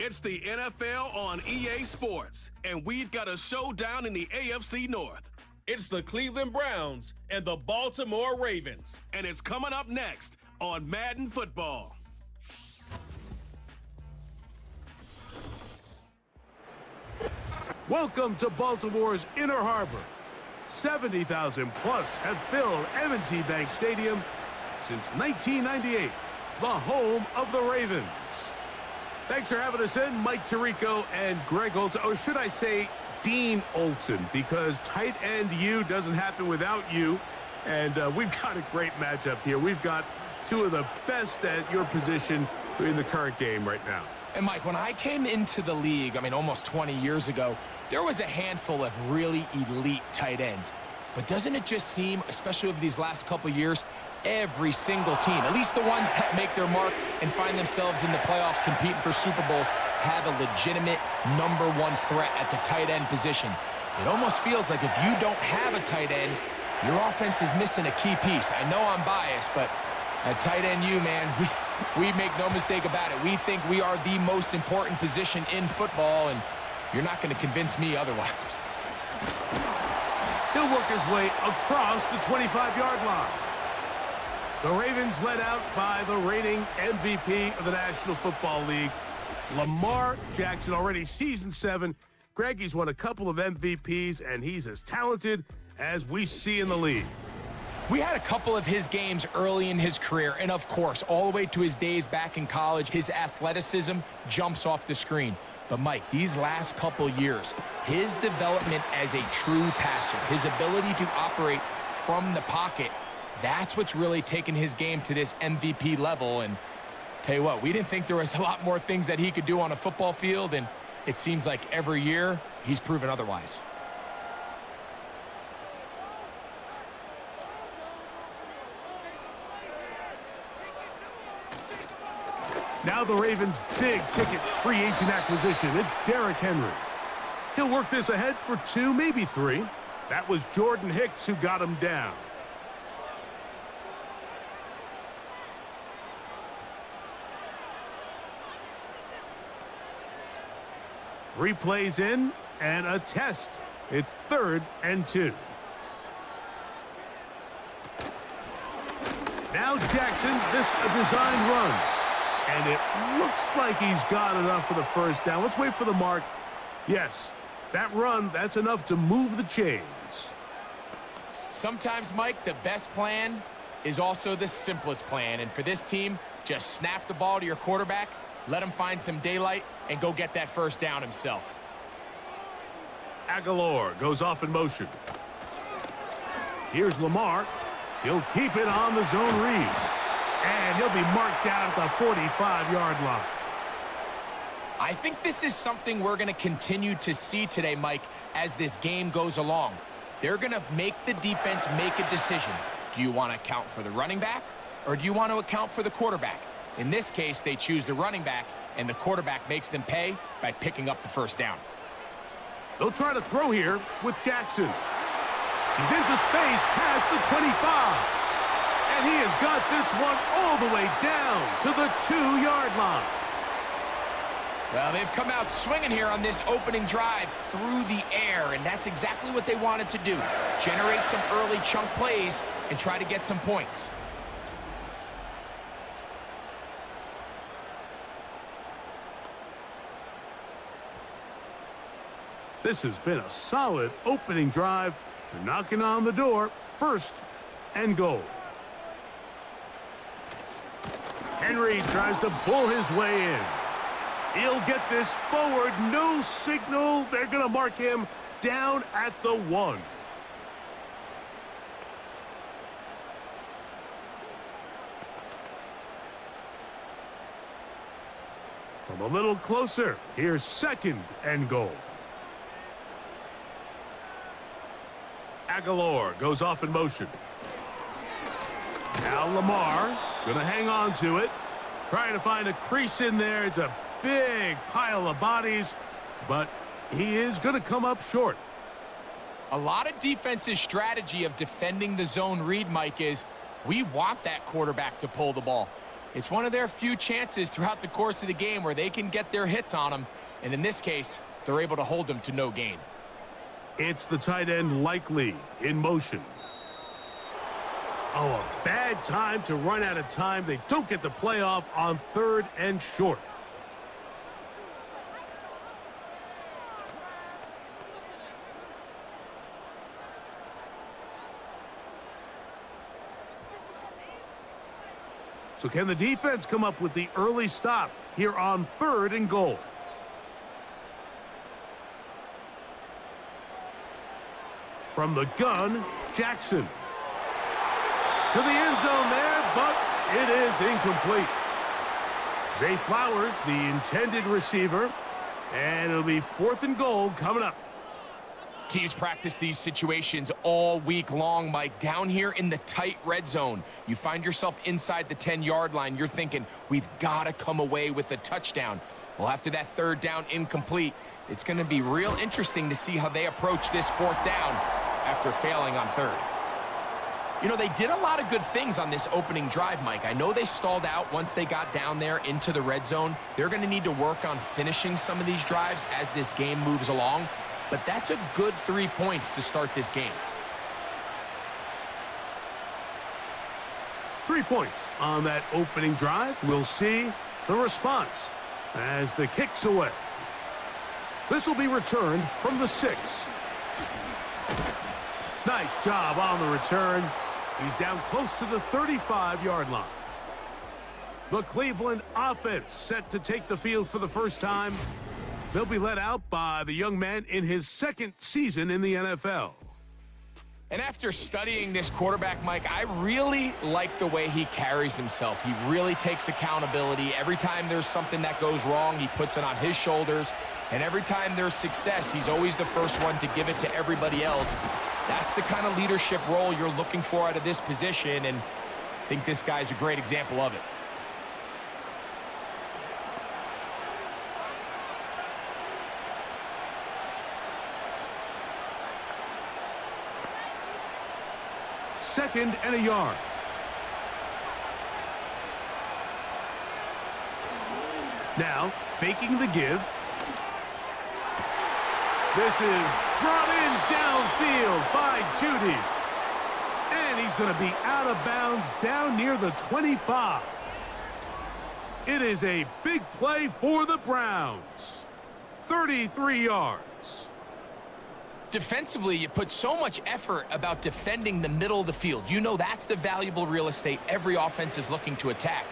It's the NFL on EA Sports, and we've got a showdown in the AFC North. It's the Cleveland Browns and the Baltimore Ravens, and it's coming up next on Madden Football. Welcome to Baltimore's Inner Harbor. 70,000 plus have filled M&T Bank Stadium since 1998, the home of the Ravens. Thanks for having us in, Mike Tirico and Greg Olson, or should I say Dean Olson, because tight end U doesn't happen without you. And we've got a great matchup here. We've got two of the best at your position in the current game right now. And Mike, when I came into the league, almost 20 years ago, there was a handful of really elite tight ends. But doesn't it just seem, especially over these last couple years, every single team, at least the ones that make their mark and find themselves in the playoffs competing for Super Bowls, have a legitimate #1 threat at the tight end position. It almost feels like if you don't have a tight end, your offense is missing a key piece. I know I'm biased, but at tight end you, man, we make no mistake about it. We think we are the most important position in football, and you're not going to convince me otherwise. He'll work his way across the 25-yard line. The Ravens led out by the reigning MVP of the National Football League, Lamar Jackson, already season 7. Greg, he's won a couple of MVPs, and he's as talented as we see in the league. We had a couple of his games early in his career, and of course, all the way to his days back in college, his athleticism jumps off the screen. But Mike, these last couple years, his development as a true passer, his ability to operate from the pocket, that's what's really taken his game to this MVP level. And tell you what, we didn't think there was a lot more things that he could do on a football field, and it seems like every year he's proven otherwise. Now the Ravens' big-ticket free agent acquisition. It's Derrick Henry. He'll work this ahead for 2, maybe 3. That was Jordan Hicks who got him down. Three plays in and a test. It's 3rd and 2. Now Jackson, this a designed run. And it looks like he's got enough for the first down. Let's wait for the mark. Yes, that run, that's enough to move the chains. Sometimes, Mike, the best plan is also the simplest plan. And for this team, just snap the ball to your quarterback, let him find some daylight, and go get that first down himself. Aguilar goes off in motion. Here's Lamar. He'll keep it on the zone read. And he'll be marked down at the 45-yard line. I think this is something we're going to continue to see today, Mike, as this game goes along. They're going to make the defense make a decision. Do you want to account for the running back, or do you want to account for the quarterback? In this case, they choose the running back, and the quarterback makes them pay by picking up the first down. They'll try to throw here with Jackson. He's into space past the 25. And he has got this one all the way down to the 2-yard line. Well, they've come out swinging here on this opening drive through the air, and that's exactly what they wanted to do. Generate some early chunk plays and try to get some points. This has been a solid opening drive. They're knocking on the door. 1st and goal. Henry tries to pull his way in. He'll get this forward. No signal. They're going to mark him down at the 1. From a little closer, here's 2nd and goal. Aguilar goes off in motion. Now Lamar gonna hang on to it, trying to find a crease in there. It's a big pile of bodies, but he is gonna come up short. A lot of defense's strategy of defending the zone read, Mike, is we want that quarterback to pull the ball. It's one of their few chances throughout the course of the game where they can get their hits on them, and in this case, they're able to hold them to no gain. It's the tight end Likely in motion. Oh, a bad time to run out of time. They don't get the play off on 3rd and short. So can the defense come up with the early stop here on 3rd and goal? From the gun, Jackson. To the end zone there, but it is incomplete. Zay Flowers, the intended receiver, and it'll be 4th and goal coming up. Teams practice these situations all week long, Mike. Down here in the tight red zone, you find yourself inside the 10-yard line. You're thinking, we've got to come away with a touchdown. Well, after that 3rd down incomplete, it's going to be real interesting to see how they approach this 4th down after failing on 3rd. You know, they did a lot of good things on this opening drive, Mike. I know they stalled out once they got down there into the red zone. They're going to need to work on finishing some of these drives as this game moves along. But that's a good 3 points to start this game. 3 points on that opening drive. We'll see the response as the kick's away. This will be returned from the 6. Nice job on the return. He's down close to the 35-yard line. The Cleveland offense set to take the field for the first time. They'll be led out by the young man in his 2nd season in the NFL. And after studying this quarterback, Mike, I really like the way he carries himself. He really takes accountability. Every time there's something that goes wrong, he puts it on his shoulders. And every time there's success, he's always the first one to give it to everybody else. That's the kind of leadership role you're looking for out of this position, and I think this guy's a great example of it. Second and a yard. Now, faking the give. This is brought in downfield by Judy. And he's going to be out of bounds down near the 25. It is a big play for the Browns. 33 yards. Defensively, you put so much effort about defending the middle of the field. You know that's the valuable real estate every offense is looking to attack.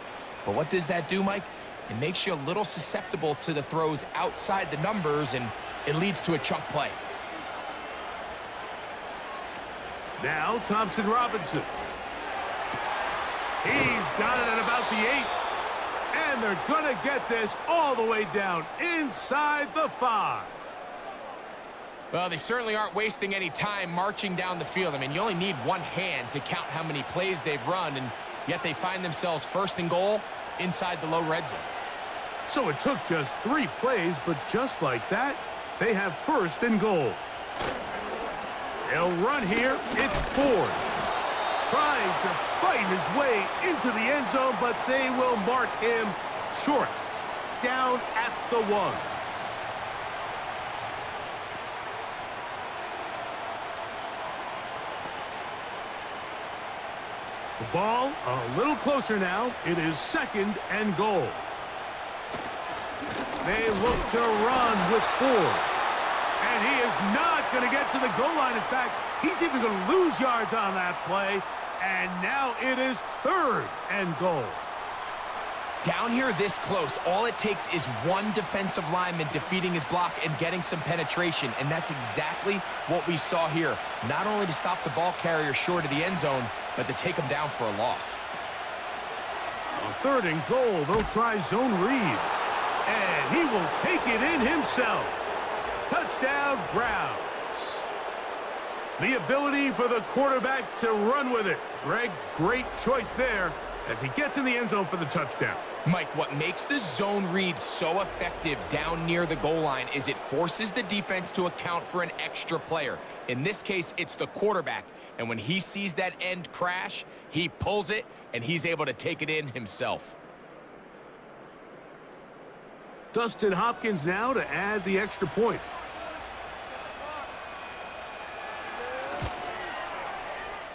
But what does that do, Mike? It makes you a little susceptible to the throws outside the numbers, and it leads to a chunk play. Now, Thompson Robinson. He's got it at about the 8. And they're going to get this all the way down inside the 5. Well, they certainly aren't wasting any time marching down the field. I mean, you only need one hand to count how many plays they've run, and yet they find themselves 1st and goal inside the low red zone. So it took just 3 plays, but just like that, they have 1st and goal. They'll run here. It's Ford. Trying to fight his way into the end zone, but they will mark him short. Down at the 1. The ball a little closer now. It is 2nd and goal. They look to run with Ford. And he is not going to get to the goal line. In fact, he's even going to lose yards on that play. And now it is 3rd and goal. Down here this close, all it takes is one defensive lineman defeating his block and getting some penetration, and that's exactly what we saw here. Not only to stop the ball carrier short of the end zone, but to take him down for a loss. On 3rd and goal, they'll try zone read. And he will take it in himself. Touchdown, Browns. The ability for the quarterback to run with it. Greg, great choice there as he gets in the end zone for the touchdown. Mike, what makes the zone read so effective down near the goal line is it forces the defense to account for an extra player. In this case, it's the quarterback. And when he sees that end crash, he pulls it, and he's able to take it in himself. Dustin Hopkins now to add the extra point.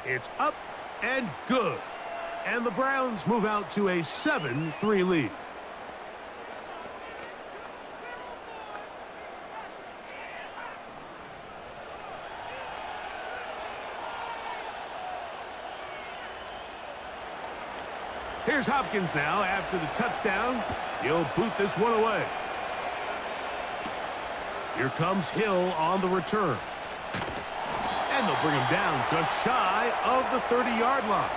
It's up and good. And the Browns move out to a 7-3 lead. Here's Hopkins now after the touchdown. He'll boot this one away. Here comes Hill on the return. And they'll bring him down just shy of the 30-yard line.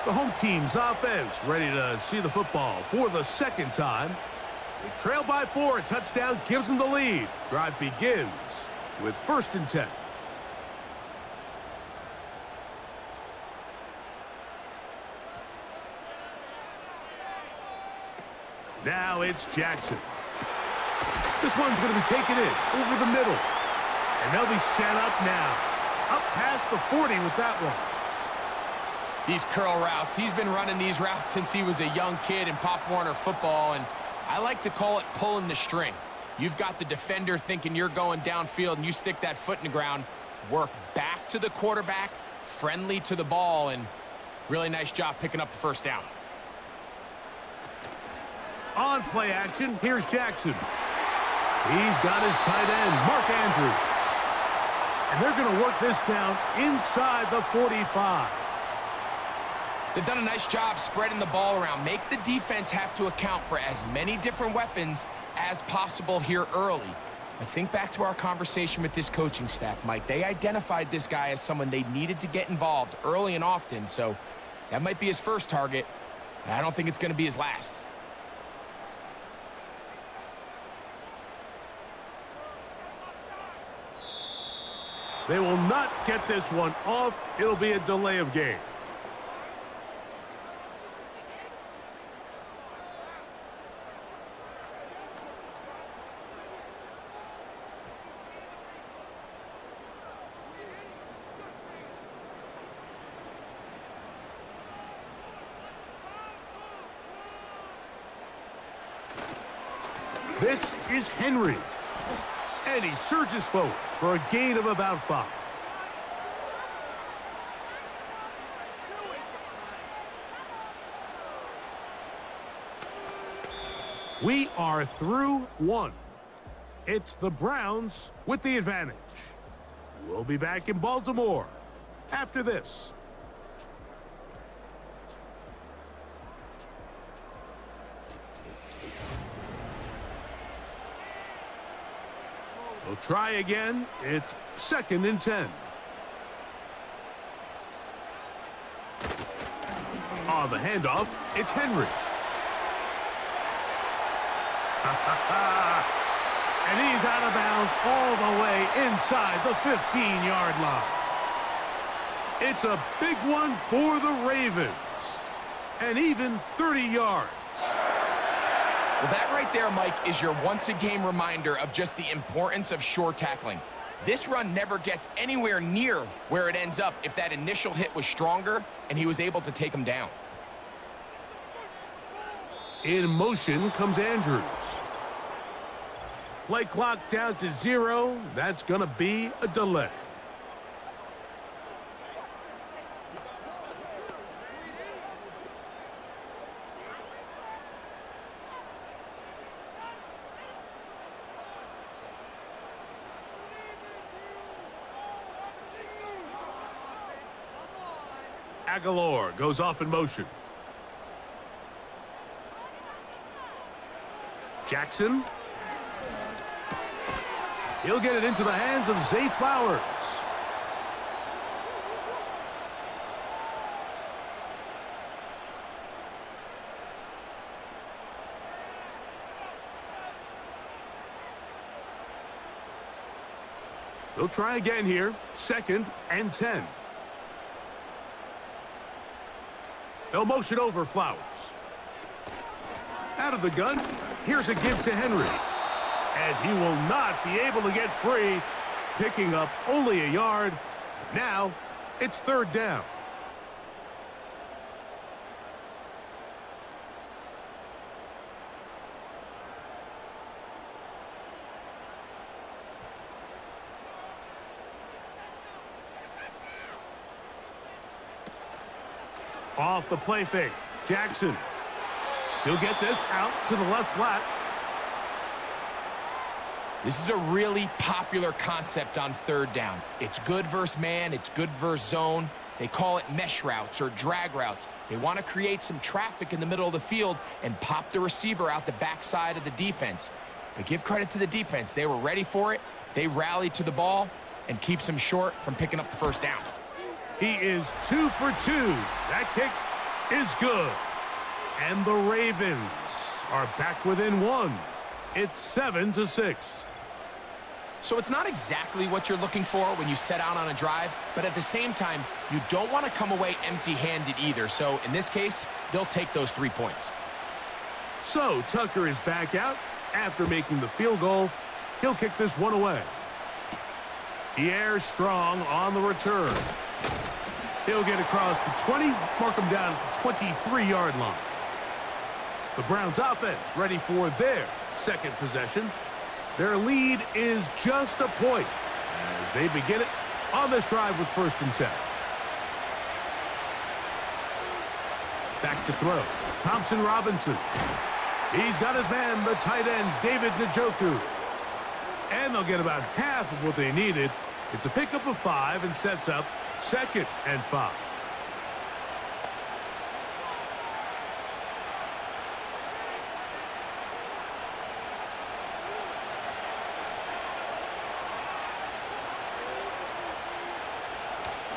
The home team's offense ready to see the football for the second time. They trail by 4. A touchdown gives them the lead. Drive begins with 1st and 10. Now it's Jackson. This one's going to be taken in over the middle. And they'll be set up now. Up past the 40 with that one. These curl routes, he's been running these routes since he was a young kid in Pop Warner football, and I like to call it pulling the string. You've got the defender thinking you're going downfield, and you stick that foot in the ground, work back to the quarterback, friendly to the ball, and really nice job picking up the first down. On play action, here's Jackson. He's got his tight end, Mark Andrews. And they're going to work this down inside the 45. They've done a nice job spreading the ball around. Make the defense have to account for as many different weapons as possible here early. But think back to our conversation with this coaching staff, Mike. They identified this guy as someone they needed to get involved early and often. So that might be his first target. I don't think it's going to be his last. They will not get this one off. It'll be a delay of game. This is Henry. And he surges forward for a gain of about 5. We are through 1. It's the Browns with the advantage. We'll be back in Baltimore after this. We'll try again. It's 2nd and 10. On the handoff, it's Henry. And he's out of bounds all the way inside the 15-yard line. It's a big one for the Ravens. And even 30 yards. Well, that right there, Mike, is your once-a-game reminder of just the importance of short tackling. This run never gets anywhere near where it ends up if that initial hit was stronger and he was able to take him down. In motion comes Andrews. Play clock down to 0. That's going to be a delay. Aguilar goes off in motion. Jackson. He'll get it into the hands of Zay Flowers. They'll try again here. 2nd and 10. They'll motion over Flowers. Out of the gun, here's a give to Henry. And he will not be able to get free, picking up only a yard. Now, it's 3rd down. Off the play fake. Jackson. He'll get this out to the left flat. This is a really popular concept on third down. It's good versus man. It's good versus zone. They call it mesh routes or drag routes. They want to create some traffic in the middle of the field and pop the receiver out the backside of the defense. But give credit to the defense. They were ready for it. They rallied to the ball and keeps them short from picking up the first down. He is 2 for 2. That kick is good. And the Ravens are back within 1. It's 7-6. So it's not exactly what you're looking for when you set out on a drive, but at the same time, you don't want to come away empty-handed either. So in this case, they'll take those 3 points. So Tucker is back out after making the field goal. He'll kick this one away. Pierre Strong on the return. He'll get across the 20, mark him down at the 23-yard line. The Browns offense ready for their second possession. Their lead is just a point as they begin it on this drive with 1st and 10. Back to throw. Thompson Robinson. He's got his man, the tight end, David Njoku. And they'll get about half of what they needed. It's a pickup of 5 and sets up 2nd and 5.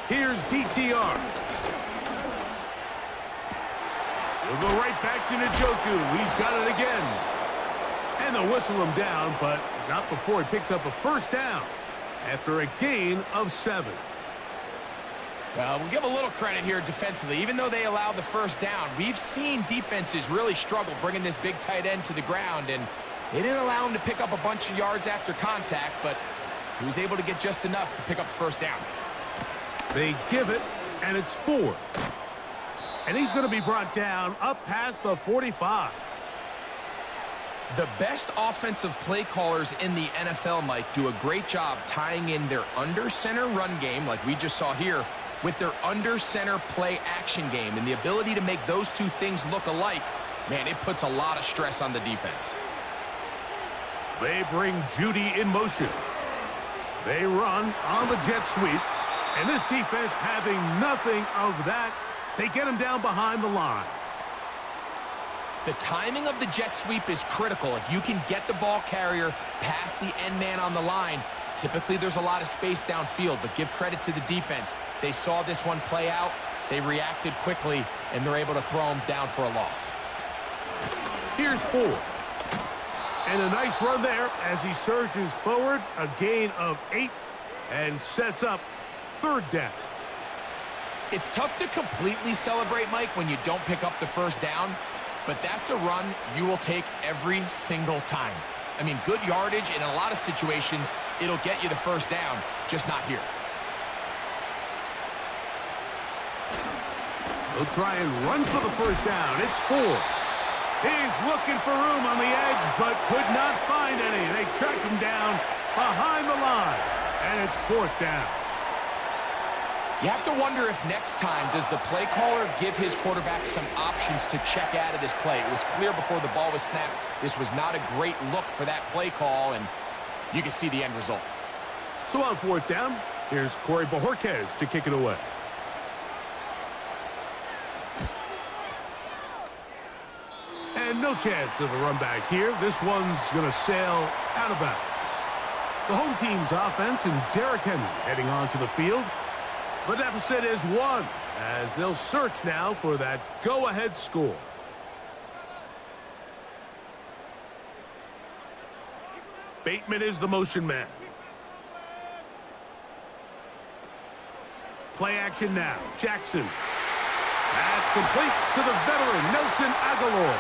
Here's DTR. We'll go right back to Njoku. He's got it again. And they'll whistle him down, but not before he picks up a first down after a gain of 7. Well, we'll give a little credit here defensively. Even though they allowed the first down, we've seen defenses really struggle bringing this big tight end to the ground, and they didn't allow him to pick up a bunch of yards after contact, but he was able to get just enough to pick up the first down. They give it, and it's 4. And he's going to be brought down up past the 45. The best offensive play callers in the NFL, Mike, do a great job tying in their under-center run game, like we just saw here, with their under-center play action game. And the ability to make those two things look alike, man, it puts a lot of stress on the defense. They bring Judy in motion. They run on the jet sweep. And this defense having nothing of that, they get him down behind the line. The timing of the jet sweep is critical. If you can get the ball carrier past the end man on the line, typically there's a lot of space downfield, but give credit to the defense. They saw this one play out, they reacted quickly, and they're able to throw him down for a loss. Here's 4. And a nice run there as he surges forward, a gain of 8, and sets up 3rd down. It's tough to completely celebrate, Mike, when you don't pick up the first down, but that's a run you will take every single time. I mean, good yardage, and in a lot of situations, it'll get you the first down, just not here. They'll try and run for the first down. It's 4. He's looking for room on the edge, but could not find any. They track him down behind the line, and it's 4th down. You have to wonder if next time does the play caller give his quarterback some options to check out of this play. It was clear before the ball was snapped this was not a great look for that play call, and you can see the end result. So on 4th down, here's Corey Bojorquez to kick it away. And no chance of a run back here. This one's going to sail out of bounds. The home team's offense and Derrick Henry heading onto the field. The deficit is 1 as they'll search now for that go-ahead score. Bateman is the motion man. Play action now. Jackson. That's complete to the veteran, Nelson Aguilar.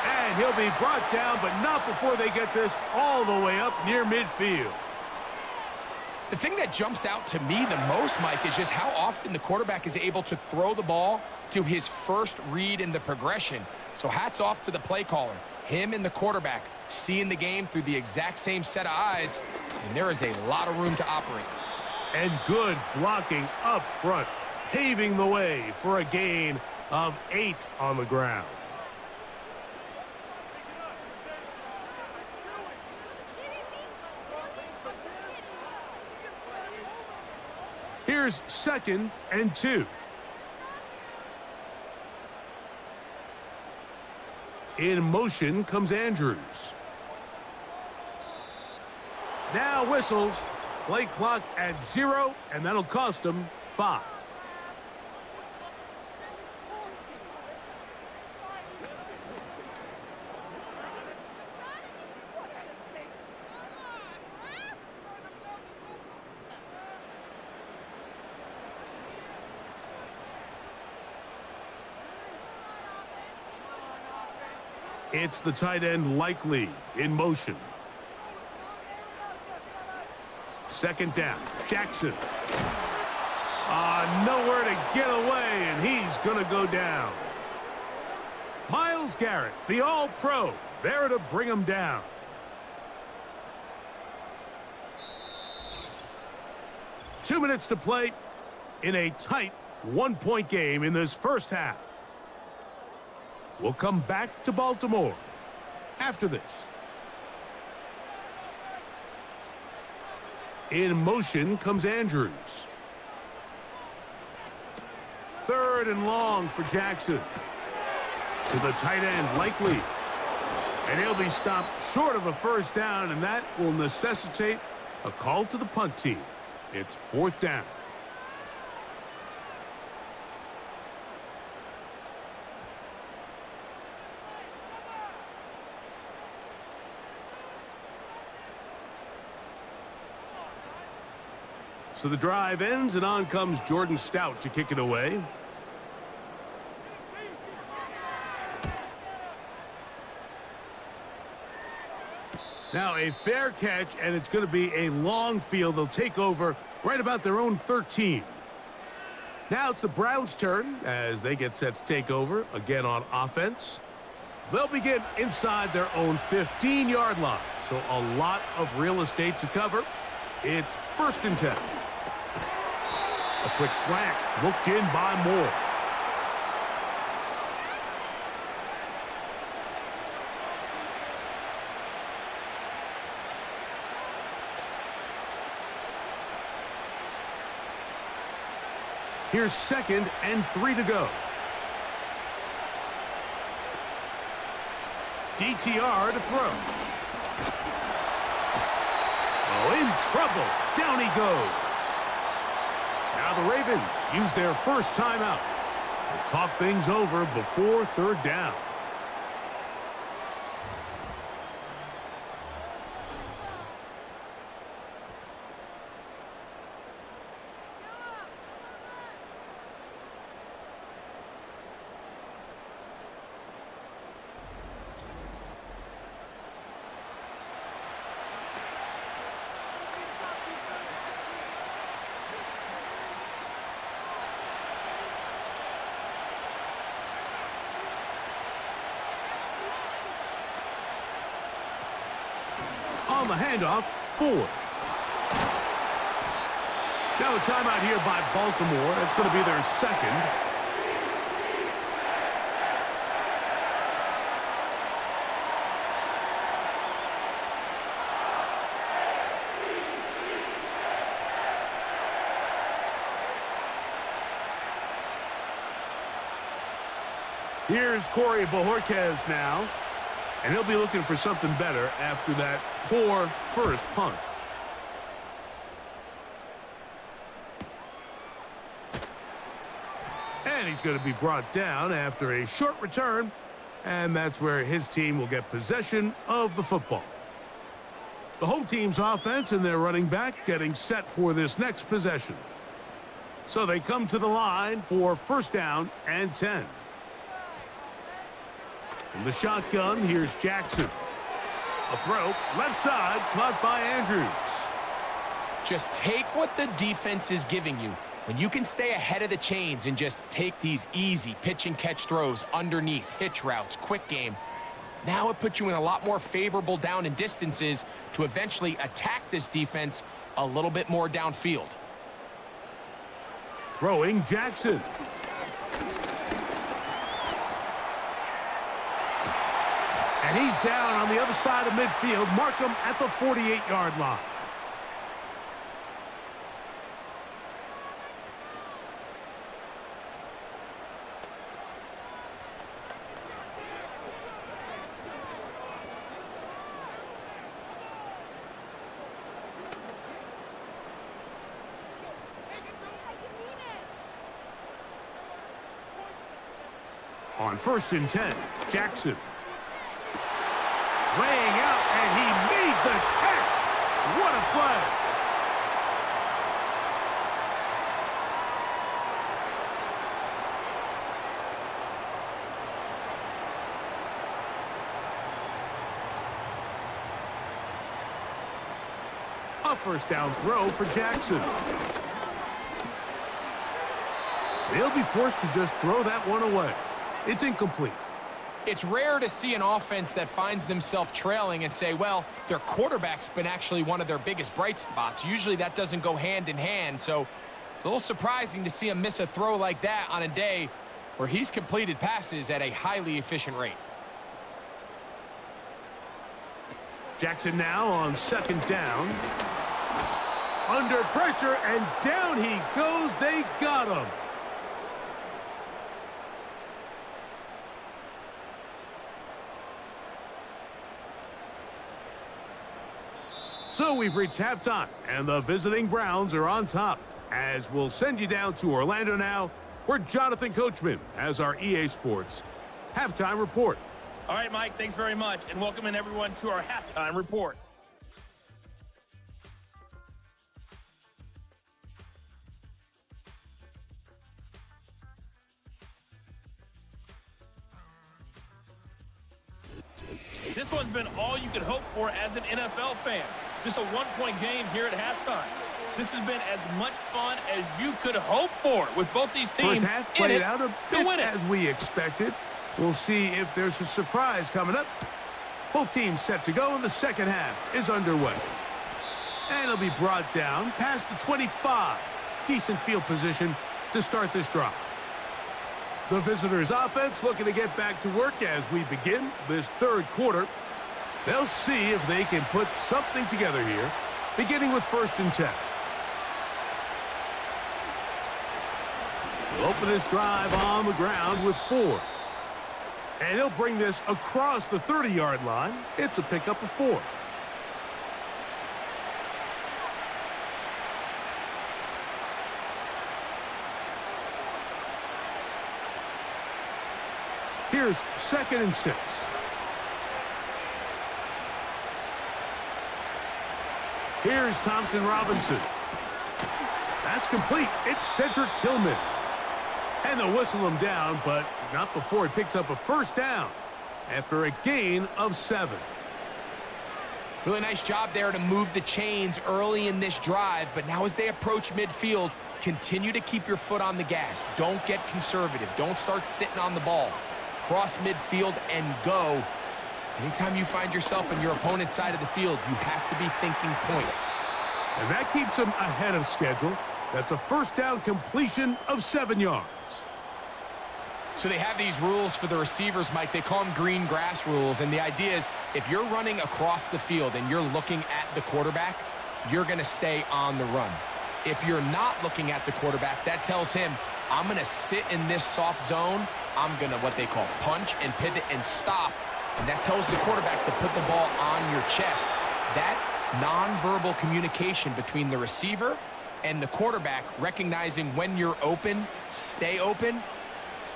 And he'll be brought down, but not before they get this all the way up near midfield. The thing that jumps out to me the most, Mike, is just how often the quarterback is able to throw the ball to his first read in the progression. So hats off to the play caller. Him and the quarterback seeing the game through the exact same set of eyes, and there is a lot of room to operate. And good blocking up front. paving the way for a gain of 8 on the ground. Here's 2nd and 2. In motion comes Andrews. Now whistles. Play clock at 0, and that'll cost them 5. It's the tight end Likely in motion. 2nd down. Jackson. Nowhere to get away, and he's going to go down. Myles Garrett, the All-Pro, there to bring him down. Two minutes to play in a tight one-point game in this first half. We'll come back to Baltimore after this. In motion comes Andrews. 3rd and long for Jackson. To the tight end, Likely. And he'll be stopped short of a first down, and that will necessitate a call to the punt team. It's 4th down. So the drive ends, and on comes Jordan Stout to kick it away. Now a fair catch, and it's going to be a long field. They'll take over right about their own 13. Now it's the Browns' turn as they get set to take over again on offense. They'll begin inside their own 15-yard line. So a lot of real estate to cover. It's 1st and 10. A quick slant, looked in by Moore. Here's 2nd and 3 to go. DTR to throw. Oh, in trouble. Down he goes. Now the Ravens use their first timeout to talk things over before 3rd down. On the handoff, Ford. Now a timeout here by Baltimore. That's going to be their 2nd. Here's Corey Bojorquez now. And he'll be looking for something better after that poor first punt. And he's going to be brought down after a short return. And that's where his team will get possession of the football. The home team's offense and their running back getting set for this next possession. So they come to the line for 1st down and 10. From the shotgun, here's Jackson. A throw, left side, caught by Andrews. Just take what the defense is giving you. When you can stay ahead of the chains and just take these easy pitch and catch throws underneath, hitch routes, quick game, now it puts you in a lot more favorable down and distances to eventually attack this defense a little bit more downfield. Throwing Jackson. And he's down on the other side of midfield. Mark him at the 48-yard line. On 1st and 10, Jackson. Laying out, and he made the catch. What a play. A first down throw for Jackson. They'll be forced to just throw that one away. It's incomplete. It's rare to see an offense that finds themselves trailing and say, well, their quarterback's been actually one of their biggest bright spots. Usually that doesn't go hand in hand, so it's a little surprising to see him miss a throw like that on a day where he's completed passes at a highly efficient rate. Jackson now on 2nd down. Under pressure, and down he goes. They got him. So we've reached halftime, and the visiting Browns are on top. As we'll send you down to Orlando now, where Jonathan Coachman has our EA Sports halftime report. All right, Mike, thanks very much, and welcome in everyone to our halftime report. This one's been all you could hope for as an NFL fan. Just a one-point game here at halftime. This has been as much fun as you could hope for with both these teams First half played out a bit win it. as we expected. We'll see if there's a surprise coming up. Both teams set to go, and the second half is underway. And it'll be brought down past the 25. Decent field position to start this drive. The visitors' offense looking to get back to work as we begin this third quarter. They'll see if they can put something together here, beginning with 1st and 10. He'll open this drive on the ground with 4. And he'll bring this across the 30-yard line. It's a pickup of 4. Here's 2nd and 6. Here's Thompson Robinson. That's complete. It's Cedric Tillman. And they'll whistle him down, but not before he picks up a first down after a gain of 7. Really nice job there to move the chains early in this drive, but now as they approach midfield, continue to keep your foot on the gas. Don't get conservative. Don't start sitting on the ball. Cross midfield and go. Anytime you find yourself on your opponent's side of the field, you have to be thinking points. And that keeps them ahead of schedule. That's a first down completion of 7 yards. So they have these rules for the receivers, Mike. They call them green grass rules. And the idea is if you're running across the field and you're looking at the quarterback, you're going to stay on the run. If you're not looking at the quarterback, that tells him, I'm going to sit in this soft zone. I'm going to what they call punch and pivot and stop. And that tells the quarterback to put the ball on your chest. That nonverbal communication between the receiver and the quarterback, recognizing when you're open, stay open,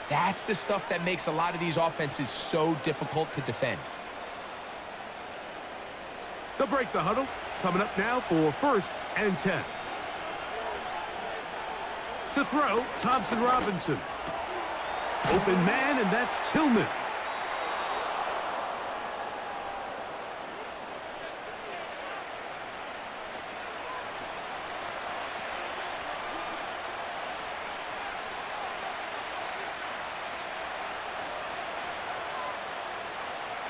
that's the stuff that makes a lot of these offenses so difficult to defend. They'll break the huddle. Coming up now for 1st and 10. To throw, Thompson Robinson. Open man, and that's Tillman.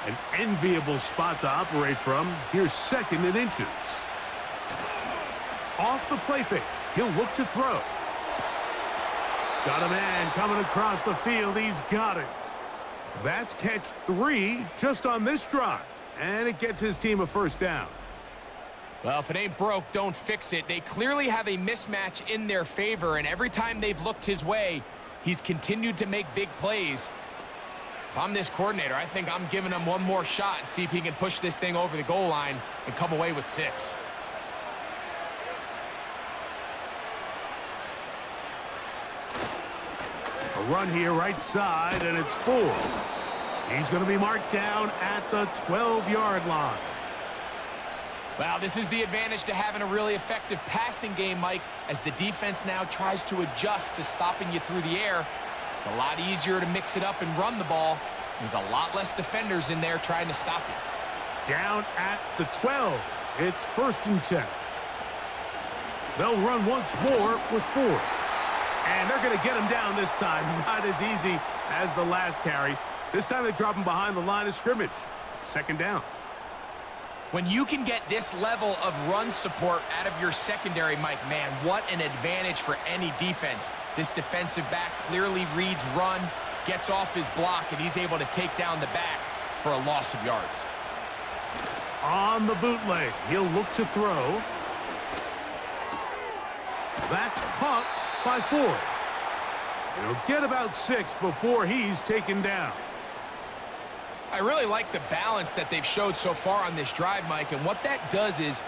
An enviable spot to operate from. Here's 2nd and inches. Off the play fake. He'll look to throw. Got a man coming across the field. He's got it. That's catch 3 just on this drive. And it gets his team a first down. Well, if it ain't broke, don't fix it. They clearly have a mismatch in their favor, and every time they've looked his way, he's continued to make big plays. If I'm this coordinator, I think I'm giving him one more shot and see if he can push this thing over the goal line and come away with 6. A run here right side, and it's 4. He's going to be marked down at the 12-yard line. Well, this is the advantage to having a really effective passing game, Mike, as the defense now tries to adjust to stopping you through the air. It's a lot easier to mix it up and run the ball. There's a lot less defenders in there trying to stop you. Down at the 12. It's 1st and 10. They'll run once more with 4. And they're going to get him down this time. Not as easy as the last carry. This time they drop him behind the line of scrimmage. 2nd down. When you can get this level of run support out of your secondary, Mike, man, what an advantage for any defense. This defensive back clearly reads run, gets off his block, and he's able to take down the back for a loss of yards. On the bootleg, he'll look to throw. That's caught by 4. He'll get about 6 before he's taken down. I really like the balance that they've showed so far on this drive, Mike, and what that does is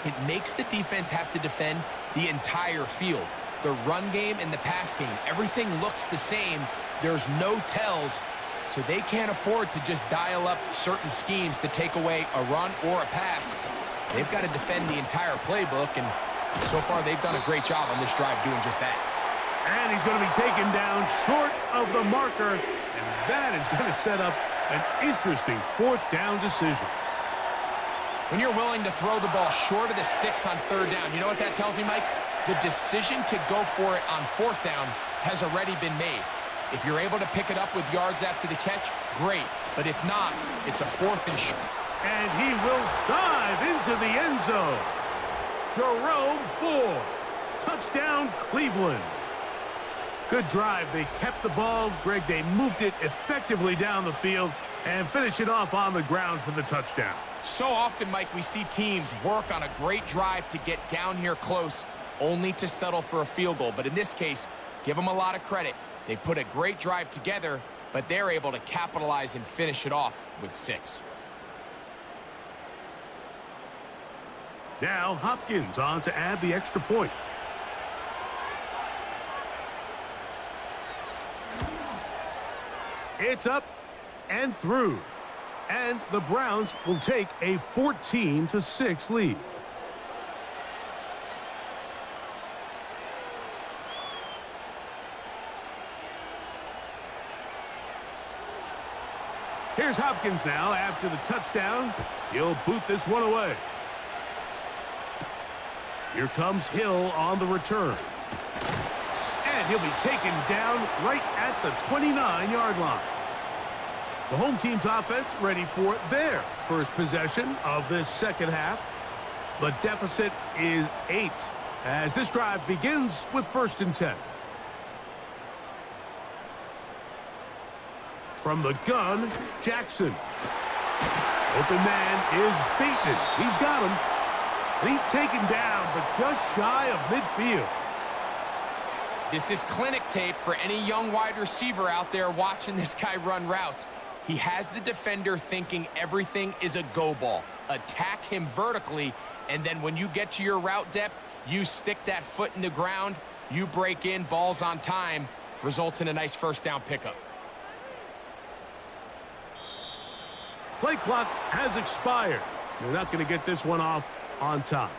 it makes the defense have to defend the entire field. The run game and the pass game, everything looks the same. There's no tells, so they can't afford to just dial up certain schemes to take away a run or a pass. They've got to defend the entire playbook, and so far they've done a great job on this drive doing just that. And he's going to be taken down short of the marker, and that is going to set up an interesting 4th down decision. When you're willing to throw the ball short of the sticks on 3rd down, you know what that tells you, Mike? The decision to go for it on 4th down has already been made. If you're able to pick it up with yards after the catch, great. But if not, it's a 4th and short. And he will dive into the end zone. Jerome Ford. Touchdown, Cleveland. Good drive. They kept the ball. Greg, they moved it effectively down the field and finish it off on the ground for the touchdown. So often, Mike, we see teams work on a great drive to get down here close, only to settle for a field goal. But in this case, give them a lot of credit. They put a great drive together, but they're able to capitalize and finish it off with 6. Now Hopkins on to add the extra point. It's up and through. And the Browns will take a 14-6 lead. Here's Hopkins now after the touchdown. He'll boot this one away. Here comes Hill on the return. And he'll be taken down right at the 29-yard line. The home team's offense ready for their first possession of this second half. The deficit is 8 as this drive begins with 1st and 10. From the gun, Jackson. Open man is Bateman. He's got him. And he's taken down, but just shy of midfield. This is clinic tape for any young wide receiver out there watching this guy run routes. He has the defender thinking everything is a go ball. Attack him vertically, and then when you get to your route depth, you stick that foot in the ground, you break in, balls on time, results in a nice 1st down pickup. Play clock has expired. They're not going to get this one off on time.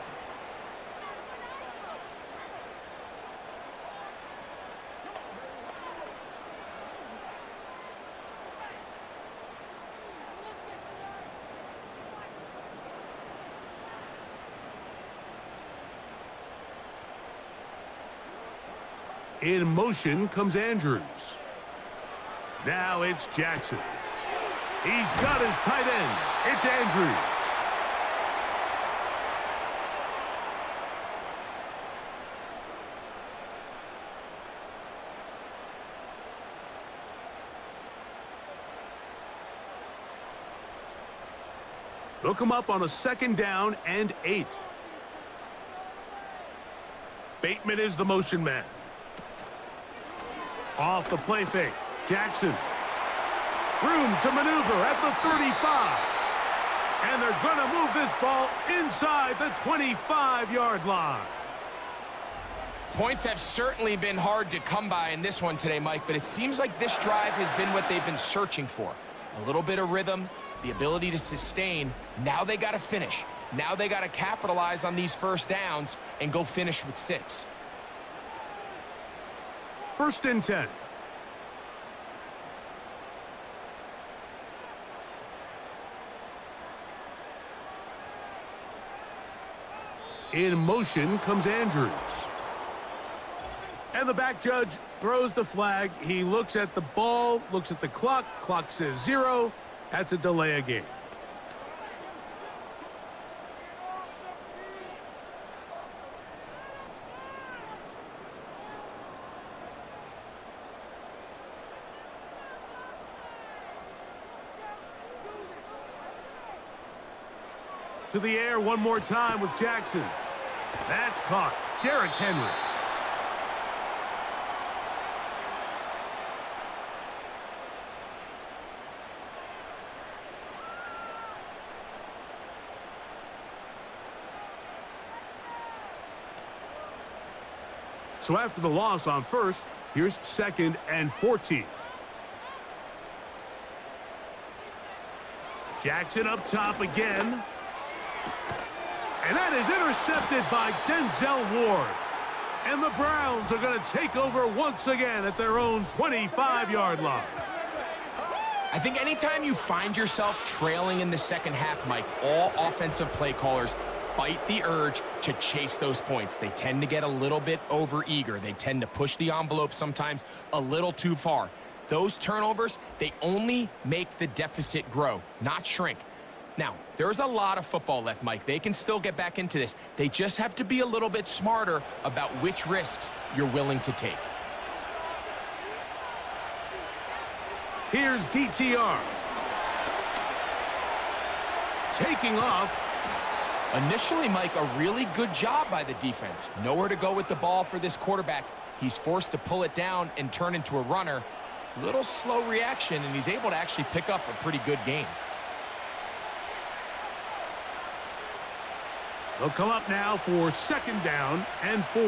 In motion comes Andrews. Now it's Jackson. He's got his tight end. It's Andrews. They'll come up on a 2nd down and 8. Bateman is the motion man. Off the play fake. Jackson. Room to maneuver at the 35. And they're going to move this ball inside the 25-yard line. Points have certainly been hard to come by in this one today, Mike, but it seems like this drive has been what they've been searching for. A little bit of rhythm, the ability to sustain. Now they got to finish. Now they got to capitalize on these first downs and go finish with 6. 1st and 10. In motion comes Andrews. And the back judge throws the flag. He looks at the ball, looks at the clock. Clock says 0. That's a delay of game. To the air one more time with Jackson. That's caught. Derrick Henry. So after the loss on 1st, here's 2nd and 14. Jackson up top again. And that is intercepted by Denzel Ward. And the Browns are going to take over once again at their own 25-yard line. I think anytime you find yourself trailing in the second half, Mike, all offensive play callers fight the urge to chase those points. They tend to get a little bit over-eager. They tend to push the envelope sometimes a little too far. Those turnovers, they only make the deficit grow, not shrink. Now, there's a lot of football left, Mike. They can still get back into this. They just have to be a little bit smarter about which risks you're willing to take. Here's DTR. Taking off. Initially, Mike, a really good job by the defense. Nowhere to go with the ball for this quarterback. He's forced to pull it down and turn into a runner. Little slow reaction, and he's able to actually pick up a pretty good game. They'll come up now for 2nd down and 4.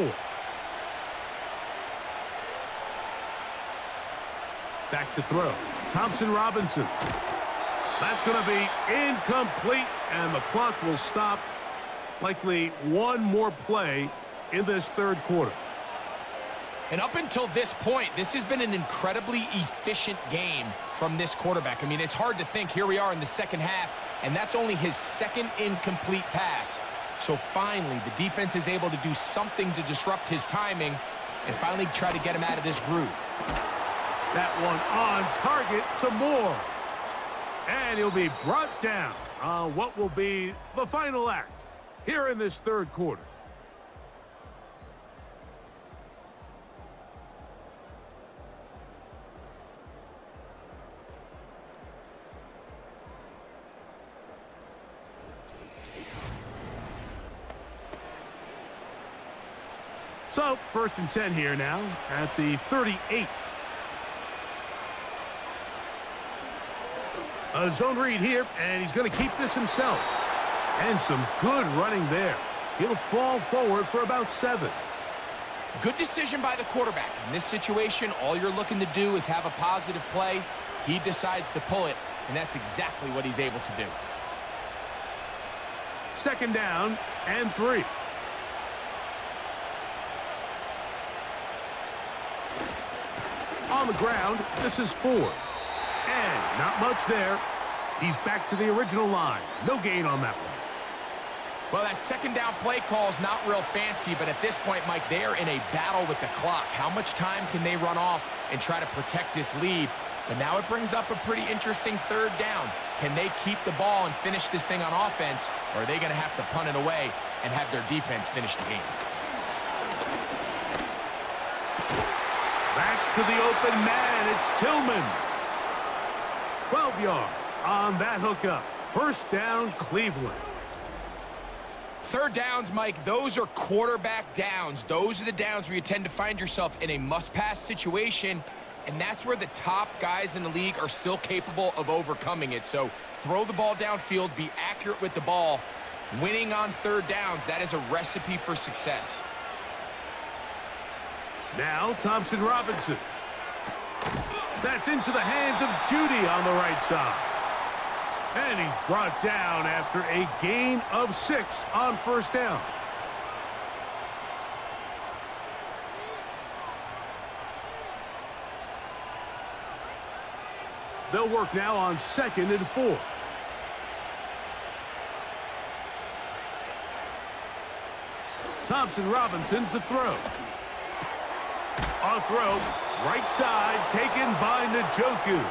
Back to throw. Thompson Robinson. That's going to be incomplete, and the clock will stop. Likely one more play in this 3rd quarter. And up until this point, this has been an incredibly efficient game from this quarterback. I mean, it's hard to think. Here we are in the second half, and that's only his 2nd incomplete pass. So finally, the defense is able to do something to disrupt his timing and finally try to get him out of this groove. That one on target to Moore. And he'll be brought down on what will be the final act here in this 3rd quarter. So, 1st and 10 here now at the 38. A zone read here, and he's going to keep this himself. And some good running there. He'll fall forward for about 7. Good decision by the quarterback. In this situation, all you're looking to do is have a positive play. He decides to pull it, and that's exactly what he's able to do. 2nd down and 3. On the ground, this is 4. And not much there. He's back to the original line. No gain on that one. Well, that 2nd down play call is not real fancy, but at this point, Mike, they are in a battle with the clock. How much time can they run off and try to protect this lead? But now it brings up a pretty interesting 3rd down. Can they keep the ball and finish this thing on offense, or are they going to have to punt it away and have their defense finish the game? Backs to the open man. It's Tillman. 12 yards on that hookup. First down, Cleveland. Third downs, Mike, those are quarterback downs. Those are the downs where you tend to find yourself in a must-pass situation, and that's where the top guys in the league are still capable of overcoming it. So throw the ball downfield, be accurate with the ball. Winning on third downs, that is a recipe for success. Now Thompson Robinson. That's into the hands of Judy on the right side. And he's brought down after a gain of 6 on first down. They'll work now on 2nd and 4. Thompson Robinson to throw. A throw, right side, taken by Njoku.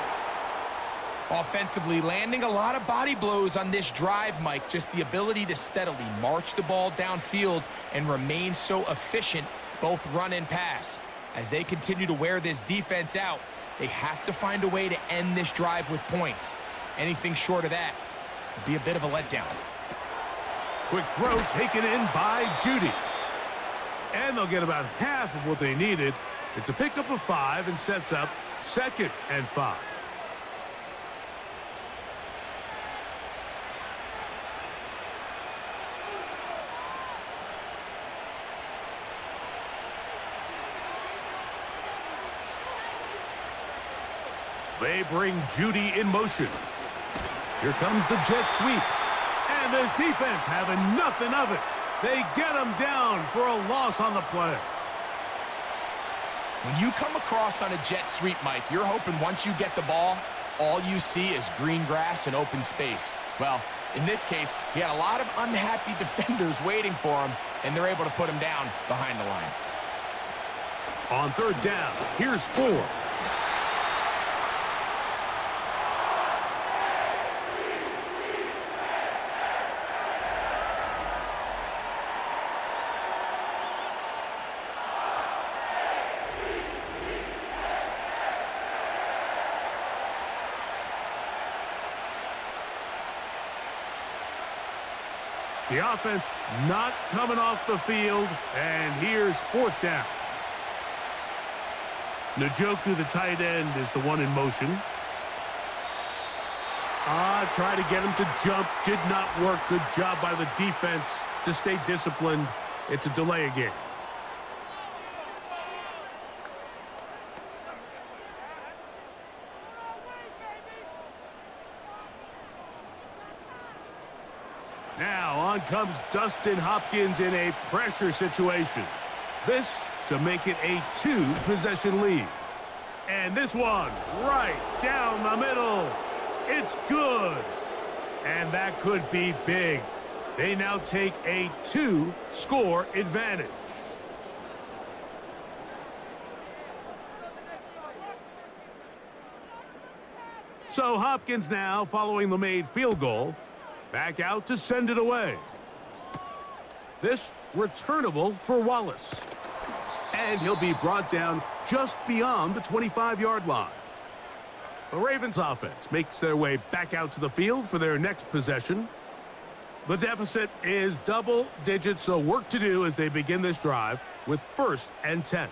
Offensively, landing a lot of body blows on this drive, Mike. Just the ability to steadily march the ball downfield and remain so efficient, both run and pass. As they continue to wear this defense out, they have to find a way to end this drive with points. Anything short of that would be a bit of a letdown. Quick throw taken in by Judy. And they'll get about half of what they needed. It's a pickup of 5 and sets up 2nd and 5. They bring Judy in motion. Here comes the jet sweep. And this defense having nothing of it. They get him down for a loss on the play. When you come across on a jet sweep, Mike, you're hoping once you get the ball, all you see is green grass and open space. Well, in this case, he had a lot of unhappy defenders waiting for him, and they're able to put him down behind the line. On third down, here's 4. The offense not coming off the field, and here's 4th down. Njoku, the tight end, is the one in motion. Try to get him to jump. Did not work. Good job by the defense to stay disciplined. It's a delay again. Now on comes Dustin Hopkins in a pressure situation. This to make it a 2-possession lead. And this one right down the middle. It's good. And that could be big. They now take a 2-score advantage. So Hopkins now, following the made field goal, back out to send it away. This returnable for Wallace. And he'll be brought down just beyond the 25-yard line. The Ravens offense makes their way back out to the field for their next possession. The deficit is double digits, so work to do as they begin this drive with 1st and 10.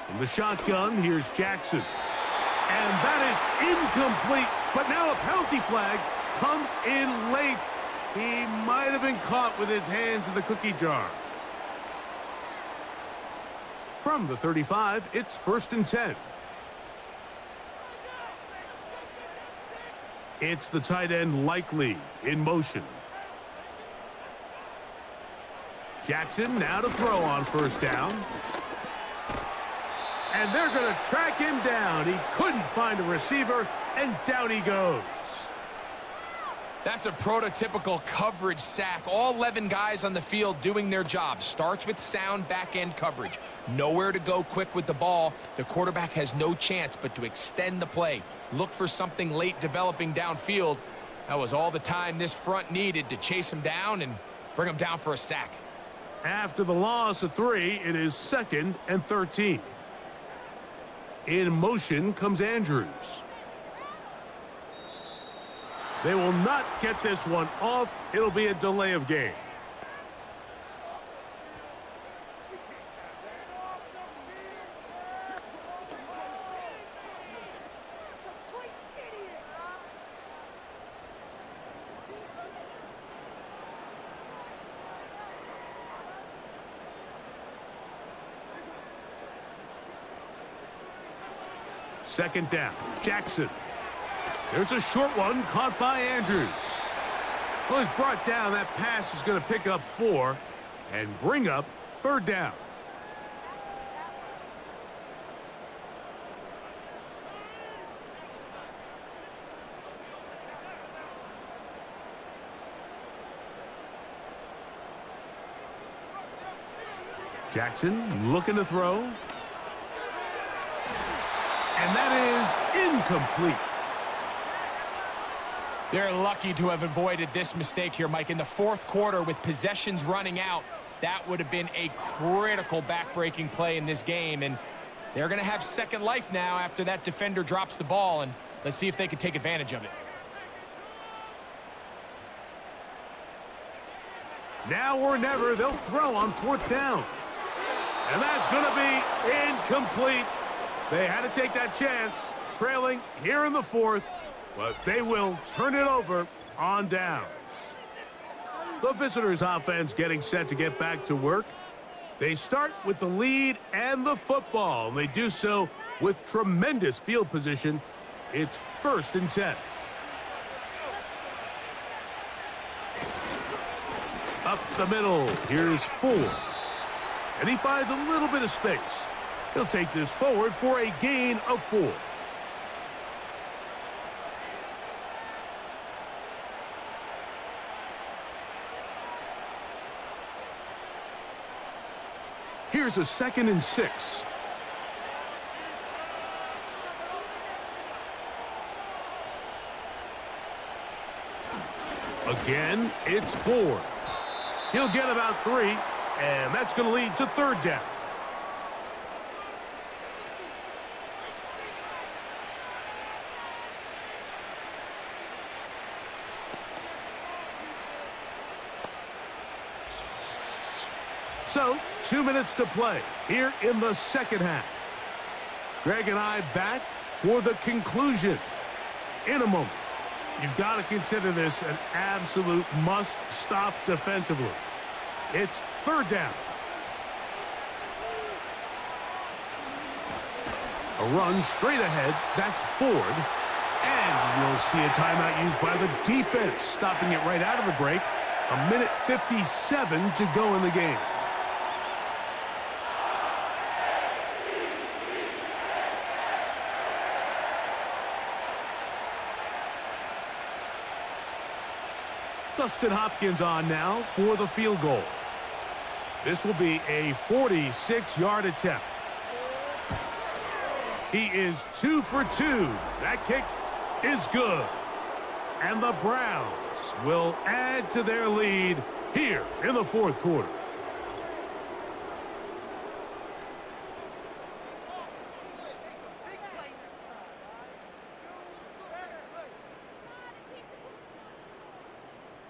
From the shotgun, here's Jackson. And that is incomplete. But now a penalty flag comes in late. He might have been caught with his hands in the cookie jar. From the 35, it's 1st and 10. It's the tight end Likely in motion. Jackson now to throw on 1st down. And they're going to track him down. He couldn't find a receiver, and down he goes. That's a prototypical coverage sack. All 11 guys on the field doing their job. Starts with sound back-end coverage. Nowhere to go quick with the ball. The quarterback has no chance but to extend the play. Look for something late developing downfield. That was all the time this front needed to chase him down and bring him down for a sack. After the loss of 3, it is 2nd and 13. In motion comes Andrews. They will not get this one off. It'll be a delay of game. Second down, Jackson. There's a short one caught by Andrews. Well, he's brought down. That pass is going to pick up 4 and bring up third down. Jackson looking to throw. And that is incomplete. They're lucky to have avoided this mistake here, Mike. In the fourth quarter, with possessions running out, that would have been a critical back-breaking play in this game. And they're going to have second life now after that defender drops the ball. And let's see if they can take advantage of it. Now or never, they'll throw on fourth down. And that's going to be incomplete. They had to take that chance, trailing here in the fourth, but they will turn it over on downs. The visitors' offense getting set to get back to work. They start with the lead and the football, and they do so with tremendous field position. It's 1st and 10. Up the middle, here's Ford. And he finds a little bit of space. He'll take this forward for a gain of 4. Here's a 2nd and 6. Again, it's Ford. He'll get about 3, and that's going to lead to third down. So, 2 minutes to play here in the second half. Greg and I back for the conclusion in a moment. You've got to consider this an absolute must-stop defensively. It's third down. A run straight ahead. That's Ford. And we'll see a timeout used by the defense, stopping it right out of the break. 1:57 to go in the game. Dustin Hopkins on now for the field goal. This will be a 46-yard attempt. He is 2 for 2. That kick is good. And the Browns will add to their lead here in the fourth quarter.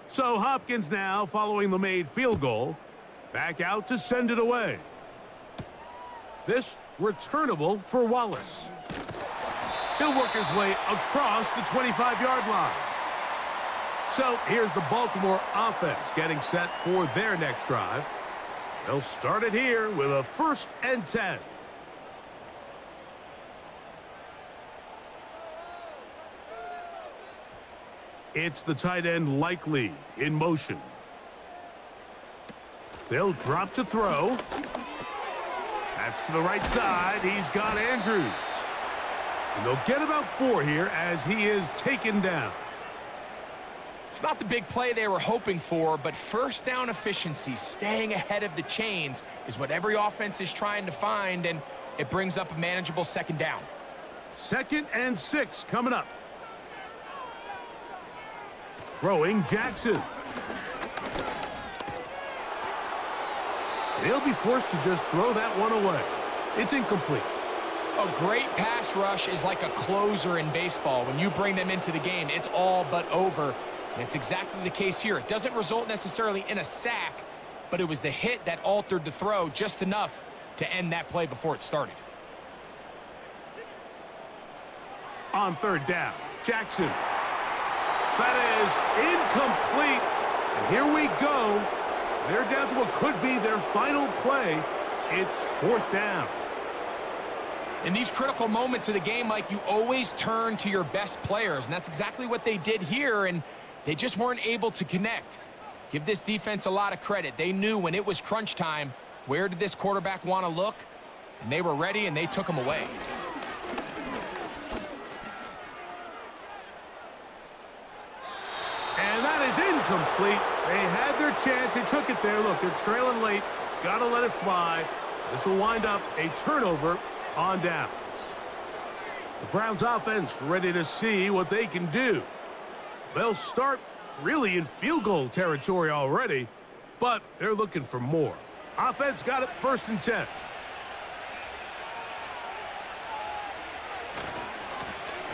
So Hopkins now, following the made field goal, back out to send it away. This returnable for Wallace. He'll work his way across the 25-yard line. So here's the Baltimore offense getting set for their next drive. They'll start it here with a 1st and 10. It's the tight end Likely in motion. They'll drop to throw. That's to the right side. He's got Andrews. And they'll get about 4 here as he is taken down. It's not the big play they were hoping for, but first down efficiency, staying ahead of the chains, is what every offense is trying to find, and it brings up a manageable second down. 2nd and 6 coming up. Throwing Jackson. He'll be forced to just throw that one away. It's incomplete. A great pass rush is like a closer in baseball. When you bring them into the game, it's all but over. And it's exactly the case here. It doesn't result necessarily in a sack, but it was the hit that altered the throw just enough to end that play before it started. On third down, Jackson. That is incomplete. And here we go. They're down to what could be their final play. It's fourth down. In these critical moments of the game, Mike, you always turn to your best players, and that's exactly what they did here, and they just weren't able to connect. Give this defense a lot of credit. They knew when it was crunch time, where did this quarterback want to look, and they were ready, and they took him away. And that is incomplete. They had their chance. They took it there. Look, they're trailing late. Got to let it fly. This will wind up a turnover on downs. The Browns offense ready to see what they can do. They'll start really in field goal territory already, but they're looking for more. Offense got it, 1st and 10.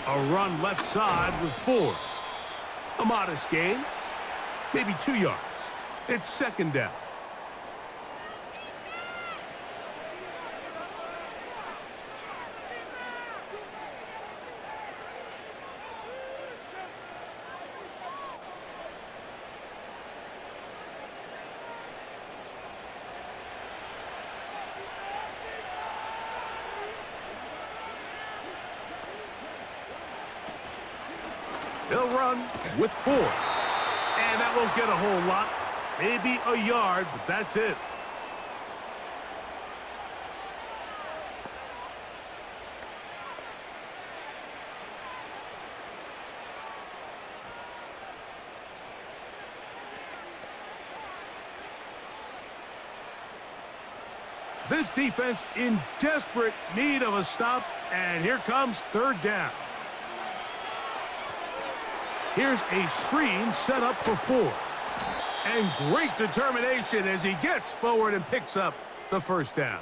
A run left side with 4. A modest gain, maybe 2 yards. It's 2nd down. They'll run with 4. And that won't get a whole lot. Maybe a yard, but that's it. This defense in desperate need of a stop, and here comes 3rd down. Here's a screen set up for 4. And great determination as he gets forward and picks up the 1st down.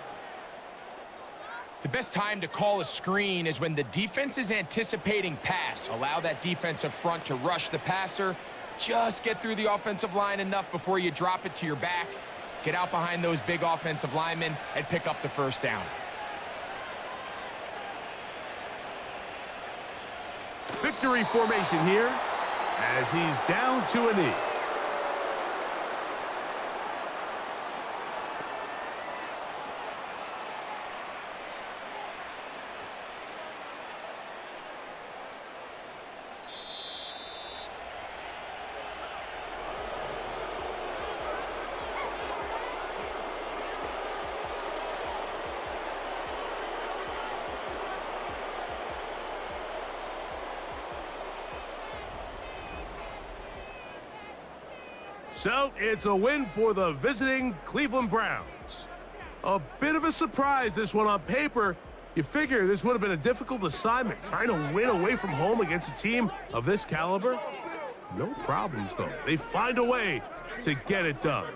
The best time to call a screen is when the defense is anticipating pass. Allow that defensive front to rush the passer. Just get through the offensive line enough before you drop it to your back. Get out behind those big offensive linemen and pick up the 1st down. Victory formation here as he's down to a knee. So it's a win for the visiting Cleveland Browns. A bit of a surprise, this one on paper. You figure this would have been a difficult assignment, trying to win away from home against a team of this caliber. No problems, though. They find a way to get it done.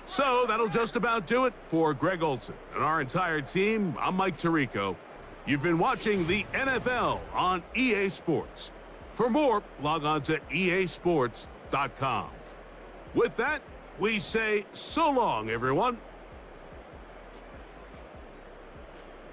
So that'll just about do it for Greg Olson and our entire team. I'm Mike Tirico. You've been watching the NFL on EA Sports. For more, log on to easports.com. With that, we say so long, everyone.